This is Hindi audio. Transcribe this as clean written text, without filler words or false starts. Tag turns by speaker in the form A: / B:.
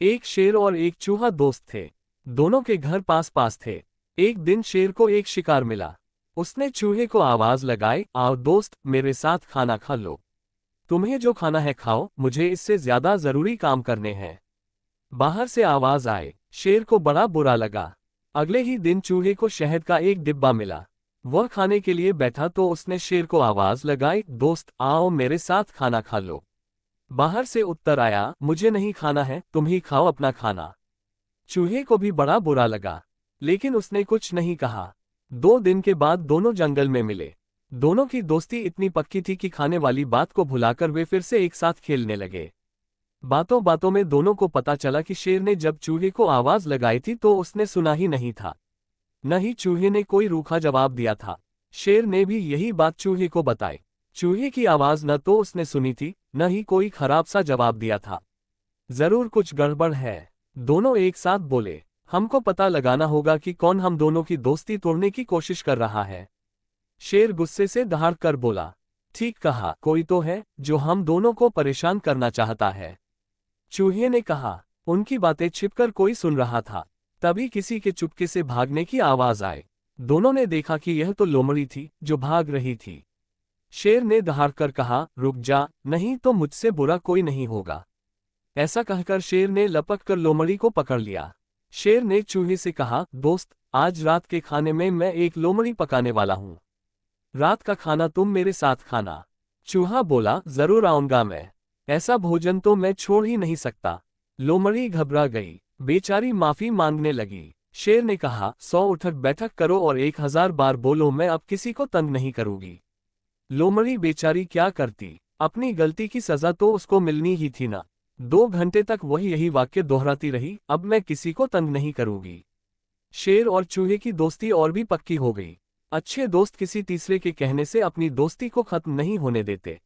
A: एक शेर और एक चूहा दोस्त थे। दोनों के घर पास पास थे। एक दिन शेर को एक शिकार मिला। उसने चूहे को आवाज लगाई, आओ दोस्त, मेरे साथ खाना खा लो। तुम्हें जो खाना है खाओ, मुझे इससे ज्यादा जरूरी काम करने हैं। बाहर से आवाज आए। शेर को बड़ा बुरा लगा। अगले ही दिन चूहे को शहद का एक डिब्बा मिला। वह खाने के लिए बैठा तो उसने शेर को आवाज लगाई, दोस्त आओ मेरे साथ खाना खा लो। बाहर से उत्तर आया, मुझे नहीं खाना है, तुम ही खाओ अपना खाना। चूहे को भी बड़ा बुरा लगा, लेकिन उसने कुछ नहीं कहा। 2 दिन के बाद दोनों जंगल में मिले। दोनों की दोस्ती इतनी पक्की थी कि खाने वाली बात को भुलाकर वे फिर से एक साथ खेलने लगे। बातों बातों में दोनों को पता चला कि शेर ने जब चूहे को आवाज लगाई थी तो उसने सुना ही नहीं था। न ही चूहे ने कोई रूखा जवाब दिया था। शेर ने भी यही बात चूहे को बताई। चूहे की आवाज न तो उसने सुनी थी, न ही कोई खराब सा जवाब दिया था। जरूर कुछ गड़बड़ है। दोनों एक साथ बोले, हमको पता लगाना होगा कि कौन हम दोनों की दोस्ती तोड़ने की कोशिश कर रहा है। शेर गुस्से से दहाड़ कर बोला, ठीक कहा, कोई तो है जो हम दोनों को परेशान करना चाहता है। चूहे ने कहा, उनकी बातें छिपकर कोई सुन रहा था। तभी किसी के चुपके से भागने की आवाज आई। दोनों ने देखा कि यह तो लोमड़ी थी जो भाग रही थी। शेर ने दहाड़कर कहा, रुक जा, नहीं तो मुझसे बुरा कोई नहीं होगा। ऐसा कहकर शेर ने लपक कर लोमड़ी को पकड़ लिया। शेर ने चूहे से कहा, दोस्त, आज रात के खाने में मैं एक लोमड़ी पकाने वाला हूँ। रात का खाना तुम मेरे साथ खाना। चूहा बोला, जरूर आऊंगा मैं। ऐसा भोजन तो मैं छोड़ ही नहीं सकता। लोमड़ी घबरा गई, बेचारी माफी मांगने लगी। शेर ने कहा, 100 उठक बैठक करो और 1000 बार बोलो, मैं अब किसी को तंग नहीं करूंगी। लोमड़ी बेचारी क्या करती, अपनी गलती की सजा तो उसको मिलनी ही थी ना। 2 घंटे तक वही यही वाक्य दोहराती रही, अब मैं किसी को तंग नहीं करूंगी। शेर और चूहे की दोस्ती और भी पक्की हो गई। अच्छे दोस्त किसी तीसरे के कहने से अपनी दोस्ती को खत्म नहीं होने देते।